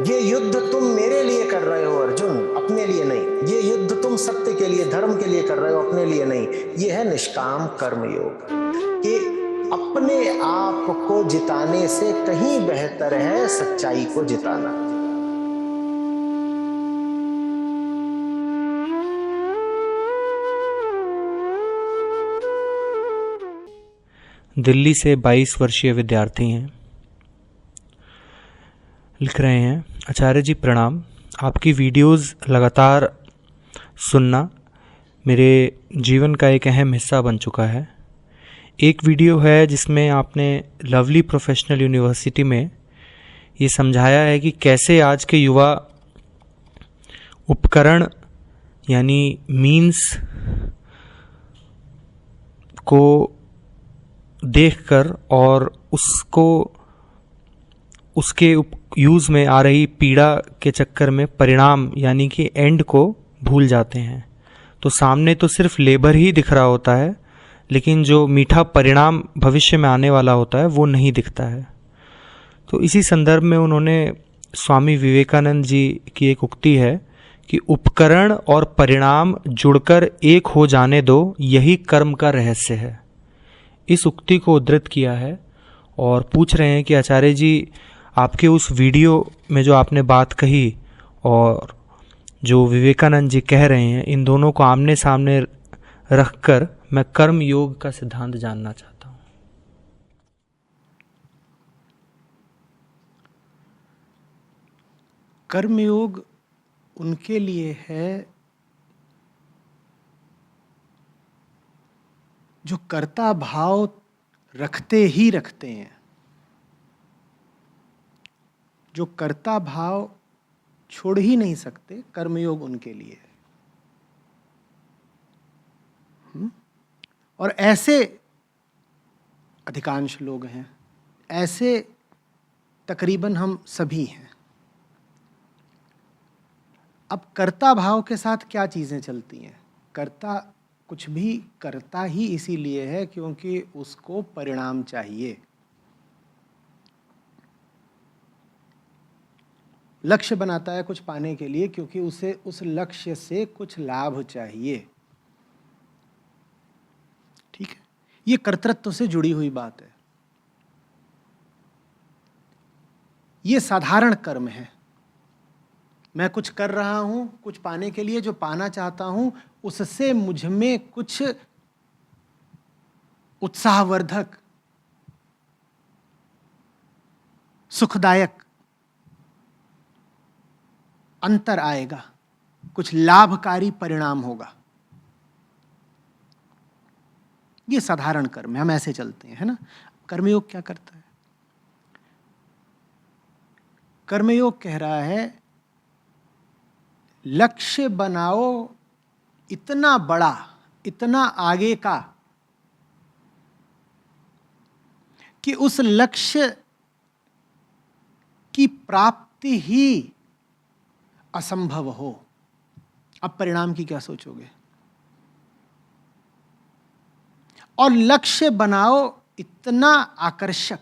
ये युद्ध तुम मेरे लिए कर रहे हो अर्जुन, अपने लिए नहीं। ये युद्ध तुम सत्य के लिए, धर्म के लिए कर रहे हो, अपने लिए नहीं। ये है निष्काम कर्म योग, कि अपने आप को जिताने से कहीं बेहतर है सच्चाई को जिताना। दिल्ली से 22 वर्षीय विद्यार्थी हैं। लिख रहे हैं, आचार्य जी प्रणाम। आपकी वीडियोस लगातार सुनना मेरे जीवन का एक अहम हिस्सा बन चुका है। एक वीडियो है जिसमें आपने लवली प्रोफेशनल यूनिवर्सिटी में ये समझाया है कि कैसे आज के युवा उपकरण यानी मीन्स को देखकर और उसके यूज़ में आ रही पीड़ा के चक्कर में परिणाम यानी कि एंड को भूल जाते हैं। तो सामने तो सिर्फ लेबर ही दिख रहा होता है, लेकिन जो मीठा परिणाम भविष्य में आने वाला होता है वो नहीं दिखता है। तो इसी संदर्भ में उन्होंने स्वामी विवेकानंद जी की एक उक्ति है कि उपकरण और परिणाम जुड़कर एक हो जाने दो, यही कर्म का रहस्य है। इस उक्ति को उद्धृत किया है और पूछ रहे हैं कि आचार्य जी, आपके उस वीडियो में जो आपने बात कही और जो विवेकानंद जी कह रहे हैं, इन दोनों को आमने सामने रखकर मैं कर्म योग का सिद्धांत जानना चाहता हूँ। कर्म योग उनके लिए है जो कर्ता भाव रखते ही रखते हैं, जो कर्ता भाव छोड़ ही नहीं सकते। कर्मयोग उनके लिए है। और ऐसे अधिकांश लोग हैं, ऐसे तकरीबन हम सभी हैं। अब कर्ता भाव के साथ क्या चीज़ें चलती हैं? कर्ता कुछ भी करता ही इसीलिए है क्योंकि उसको परिणाम चाहिए। लक्ष्य बनाता है कुछ पाने के लिए क्योंकि उसे उस लक्ष्य से कुछ लाभ चाहिए। ठीक है, ये कर्तृत्व से जुड़ी हुई बात है। ये साधारण कर्म है। मैं कुछ कर रहा हूं कुछ पाने के लिए, जो पाना चाहता हूं उससे मुझ में कुछ उत्साहवर्धक, सुखदायक अंतर आएगा, कुछ लाभकारी परिणाम होगा। ये साधारण कर्म है, हम ऐसे चलते हैं, है ना। कर्मयोग क्या करता है? कर्मयोग कह रहा है लक्ष्य बनाओ इतना बड़ा, इतना आगे का कि उस लक्ष्य की प्राप्ति ही असंभव हो। अब परिणाम की क्या सोचोगे? और लक्ष्य बनाओ इतना आकर्षक,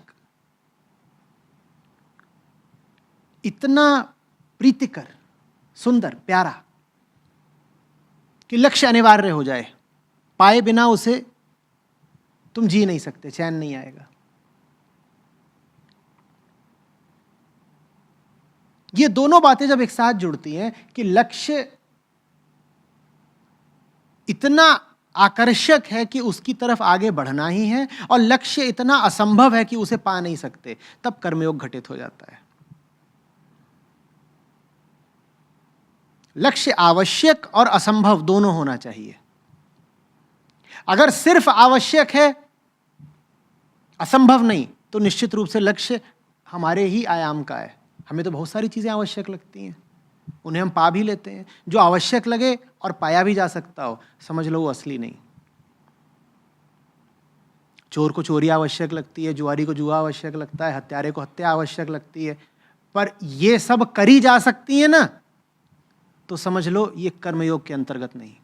इतना प्रीतिकर, सुंदर, प्यारा कि लक्ष्य अनिवार्य हो जाए। पाए बिना उसे तुम जी नहीं सकते, चैन नहीं आएगा। ये दोनों बातें जब एक साथ जुड़ती हैं कि लक्ष्य इतना आकर्षक है कि उसकी तरफ आगे बढ़ना ही है और लक्ष्य इतना असंभव है कि उसे पा नहीं सकते, तब कर्मयोग घटित हो जाता है। लक्ष्य आवश्यक और असंभव दोनों होना चाहिए। अगर सिर्फ आवश्यक है, असंभव नहीं, तो निश्चित रूप से लक्ष्य हमारे ही आयाम का है। हमें तो बहुत सारी चीजें आवश्यक लगती हैं, उन्हें हम पा भी लेते हैं। जो आवश्यक लगे और पाया भी जा सकता हो, समझ लो वो असली नहीं। चोर को चोरी आवश्यक लगती है, जुआरी को जुआ आवश्यक लगता है, हत्यारे को हत्या आवश्यक लगती है, पर ये सब करी जा सकती है ना, तो समझ लो ये कर्मयोग के अंतर्गत नहीं।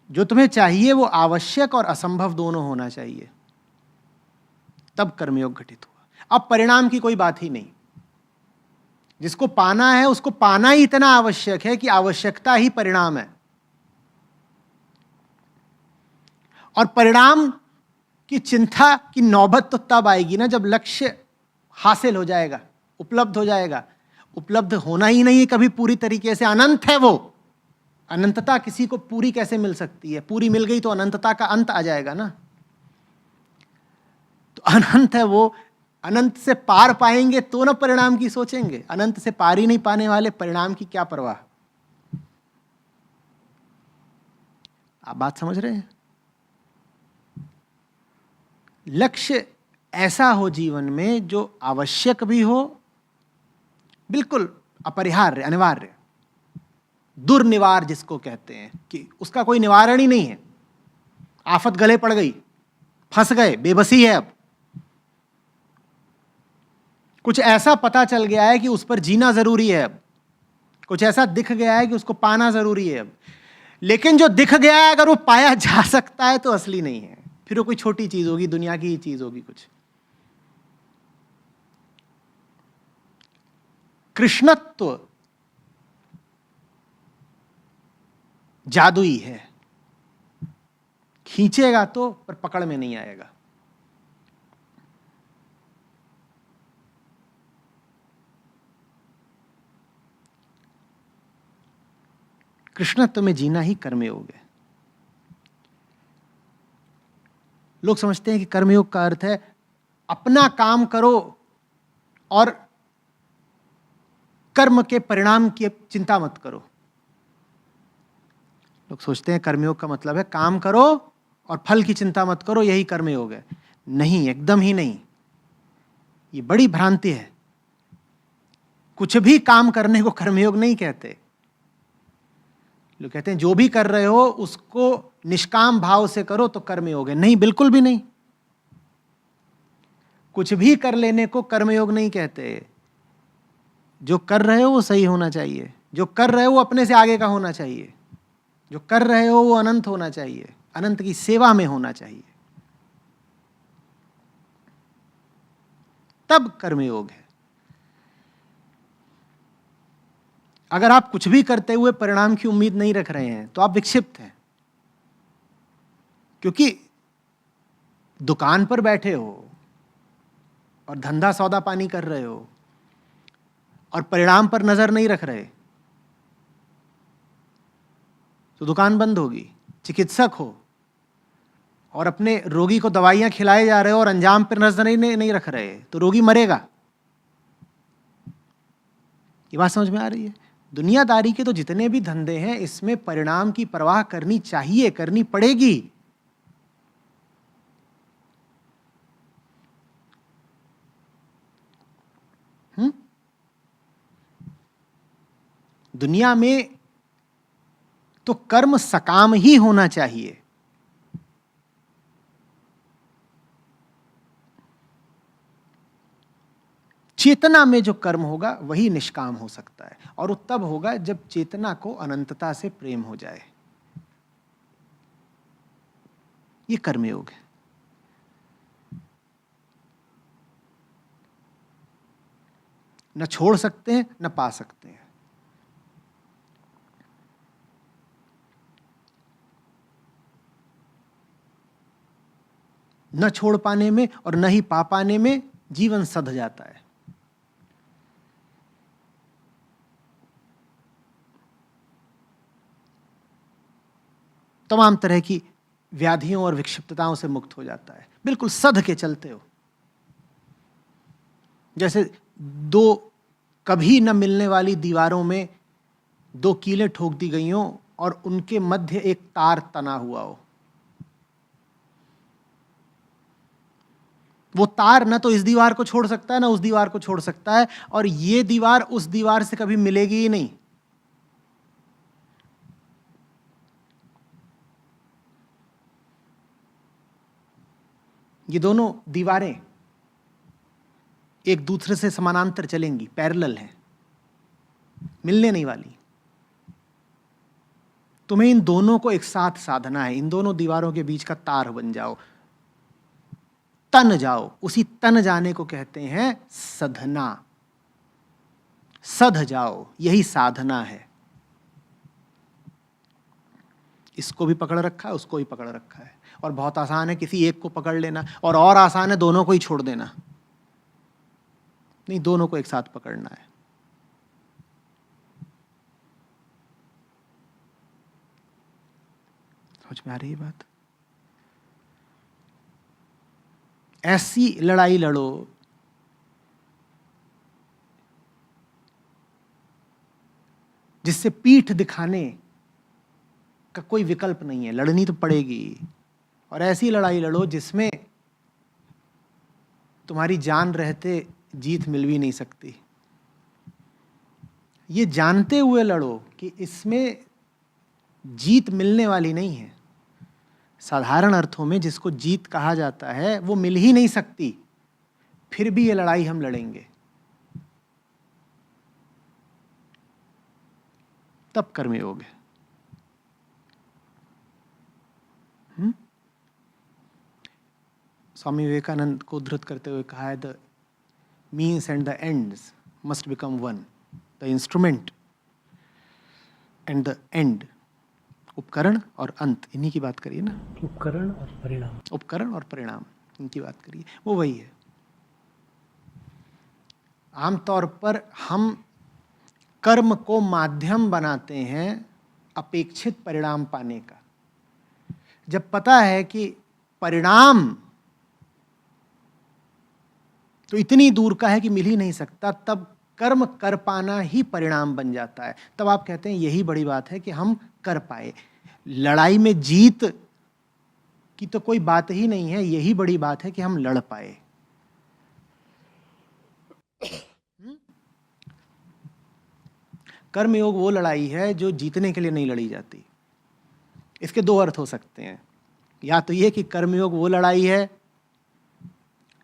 जो तुम्हें चाहिए वो आवश्यक और असंभव दोनों होना चाहिए, तब कर्मयोग घटित हुआ। अब परिणाम की कोई बात ही नहीं। जिसको पाना है उसको पाना ही इतना आवश्यक है कि आवश्यकता ही परिणाम है। और परिणाम की चिंता की नौबत तो तब आएगी ना जब लक्ष्य हासिल हो जाएगा, उपलब्ध हो जाएगा। उपलब्ध होना ही नहीं है कभी पूरी तरीके से, अनंत है वो। अनंतता किसी को पूरी कैसे मिल सकती है? पूरी मिल गई तो अनंतता का अंत आ जाएगा ना। तो अनंत है वो, अनंत से पार पाएंगे तो ना परिणाम की सोचेंगे। अनंत से पार ही नहीं पाने वाले परिणाम की क्या परवाह। आप बात समझ रहे हैं? लक्ष्य ऐसा हो जीवन में जो आवश्यक भी हो, बिल्कुल अपरिहार्य, अनिवार्य, दुर्निवार जिसको कहते हैं कि उसका कोई निवारण ही नहीं है। आफत गले पड़ गई, फंस गए, बेबसी है। अब कुछ ऐसा पता चल गया है कि उस पर जीना जरूरी है। अब कुछ ऐसा दिख गया है कि उसको पाना जरूरी है। अब लेकिन जो दिख गया है अगर वो पाया जा सकता है तो असली नहीं है, फिर वो कोई छोटी चीज होगी, दुनिया की ही चीज होगी कुछ। कृष्णत्व जादुई है, खींचेगा तो पर पकड़ में नहीं आएगा। कृष्णत्व में जीना ही कर्मयोग है। लोग समझते हैं कि कर्मयोग का अर्थ है अपना काम करो और कर्म के परिणाम की चिंता मत करो। लोग सोचते हैं कर्मयोग का मतलब है काम करो और फल की चिंता मत करो, यही कर्मयोग है। नहीं, एकदम ही नहीं। ये बड़ी भ्रांति है। कुछ भी काम करने को कर्मयोग नहीं कहते। लोग कहते हैं जो भी कर रहे हो उसको निष्काम भाव से करो तो कर्मयोग है। नहीं, बिल्कुल भी नहीं। कुछ भी कर लेने को कर्मयोग नहीं कहते। जो कर रहे हो वो सही होना चाहिए, जो कर रहे हो वो अपने से आगे का होना चाहिए, जो कर रहे हो वो अनंत होना चाहिए, अनंत की सेवा में होना चाहिए, तब कर्मयोग है। अगर आप कुछ भी करते हुए परिणाम की उम्मीद नहीं रख रहे हैं तो आप विक्षिप्त हैं। क्योंकि दुकान पर बैठे हो और धंधा सौदा पानी कर रहे हो और परिणाम पर नजर नहीं रख रहे तो दुकान बंद होगी। चिकित्सक हो और अपने रोगी को दवाइयां खिलाए जा रहे हो और अंजाम पर नजर नहीं रख रहे तो रोगी मरेगा। ये बात समझ में आ रही है? दुनियादारी के तो जितने भी धंधे हैं इसमें परिणाम की परवाह करनी चाहिए, करनी पड़ेगी। दुनिया में तो कर्म सकाम ही होना चाहिए। चेतना में जो कर्म होगा वही निष्काम हो सकता है, और वो तब होगा जब चेतना को अनंतता से प्रेम हो जाए। ये कर्मयोग है। न छोड़ सकते हैं न पा सकते हैं। न छोड़ पाने में और न ही पा पाने में जीवन सध जाता है। तमाम तरह की व्याधियों और विक्षिप्तताओं से मुक्त हो जाता है। बिल्कुल सध के चलते हो। जैसे दो कभी न मिलने वाली दीवारों में दो कीलें ठोक दी गई हों और उनके मध्य एक तार तना हुआ हो। वो तार न तो इस दीवार को छोड़ सकता है न उस दीवार को छोड़ सकता है, और ये दीवार उस दीवार से कभी मिलेगी ही नहीं। ये दोनों दीवारें एक दूसरे से समानांतर चलेंगी, पैरेलल हैं, मिलने नहीं वाली। तुम्हें इन दोनों को एक साथ साधना है। इन दोनों दीवारों के बीच का तार बन जाओ, तन जाओ। उसी तन जाने को कहते हैं साधना। सध जाओ, यही साधना है। इसको भी पकड़ रखा है, उसको भी पकड़ रखा है, और बहुत आसान है किसी एक को पकड़ लेना, और आसान है दोनों को ही छोड़ देना। नहीं, दोनों को एक साथ पकड़ना है। समझ में आ रही है बात? ऐसी लड़ाई लड़ो जिससे पीठ दिखाने का कोई विकल्प नहीं है, लड़नी तो पड़ेगी। और ऐसी लड़ाई लड़ो जिसमें तुम्हारी जान रहते जीत मिल भी नहीं सकती। ये जानते हुए लड़ो कि इसमें जीत मिलने वाली नहीं है। साधारण अर्थों में जिसको जीत कहा जाता है वो मिल ही नहीं सकती, फिर भी ये लड़ाई हम लड़ेंगे, तब कर्मयोग है। स्वामी विवेकानंद को उद्धृत करते हुए कहा है, the means and the ends must become one, the instrument and the end. उपकरण और अंत, इन्हीं की बात करिए ना। उपकरण और परिणाम, उपकरण और परिणाम, इनकी बात करिए, वो वही है। आमतौर पर हम कर्म को माध्यम बनाते हैं अपेक्षित परिणाम पाने का। जब पता है कि परिणाम तो इतनी दूर का है कि मिल ही नहीं सकता, तब कर्म कर पाना ही परिणाम बन जाता है। तब आप कहते हैं यही बड़ी बात है कि हम कर पाए। लड़ाई में जीत की तो कोई बात ही नहीं है, यही बड़ी बात है कि हम लड़ पाए। कर्मयोग वो लड़ाई है जो जीतने के लिए नहीं लड़ी जाती। इसके दो अर्थ हो सकते हैं, या तो ये कि कर्मयोग वो लड़ाई है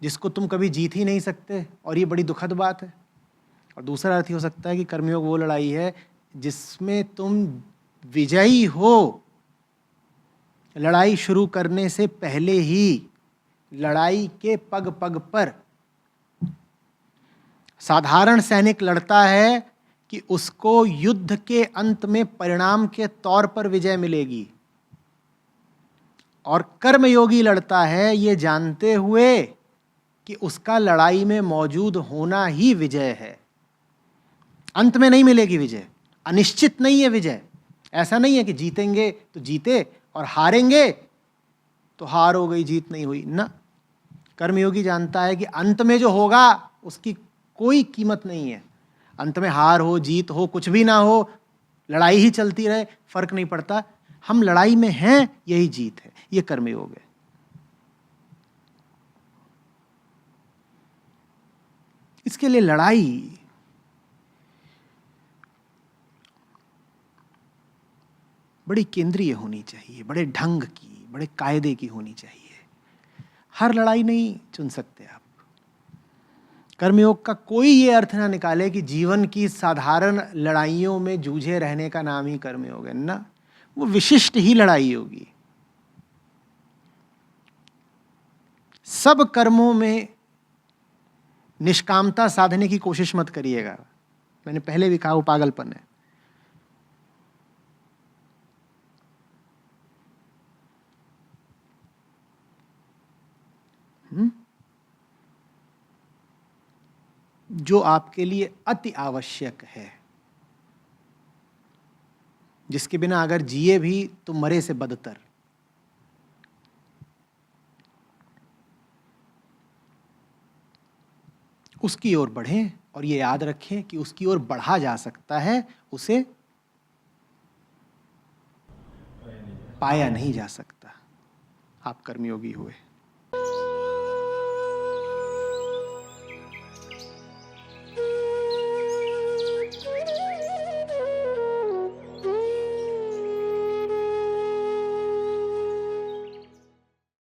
जिसको तुम कभी जीत ही नहीं सकते और ये बड़ी दुखद बात है, और दूसरा अर्थ ही हो सकता है कि कर्मयोग वो लड़ाई है जिसमें तुम विजयी हो, लड़ाई शुरू करने से पहले ही लड़ाई के पग पग पर। साधारण सैनिक लड़ता है कि उसको युद्ध के अंत में परिणाम के तौर पर विजय मिलेगी, और कर्मयोगी लड़ता है ये जानते हुए कि उसका लड़ाई में मौजूद होना ही विजय है। अंत में नहीं मिलेगी विजय, अनिश्चित नहीं है विजय। ऐसा नहीं है कि जीतेंगे तो जीते और हारेंगे तो हार हो गई, जीत नहीं हुई ना। कर्मयोगी जानता है कि अंत में जो होगा उसकी कोई कीमत नहीं है। अंत में हार हो, जीत हो, कुछ भी ना हो, लड़ाई ही चलती रहे, फर्क नहीं पड़ता। हम लड़ाई में हैं, यही जीत है। ये कर्मयोग है। इसके लिए लड़ाई बड़ी केंद्रीय होनी चाहिए, बड़े ढंग की, बड़े कायदे की होनी चाहिए। हर लड़ाई नहीं चुन सकते आप। कर्मयोग का कोई ये अर्थ ना निकाले कि जीवन की साधारण लड़ाइयों में जूझे रहने का नाम ही कर्मयोग है ना। वो विशिष्ट ही लड़ाई होगी। सब कर्मों में निष्कामता साधने की कोशिश मत करिएगा। मैंने पहले भी कहा, वो पागलपन है। जो आपके लिए अति आवश्यक है, जिसके बिना अगर जिए भी तो मरे से बदतर, उसकी ओर बढ़ें, और ये याद रखें कि उसकी ओर बढ़ा जा सकता है, उसे पाया नहीं जा सकता। आप कर्मयोगी हुए।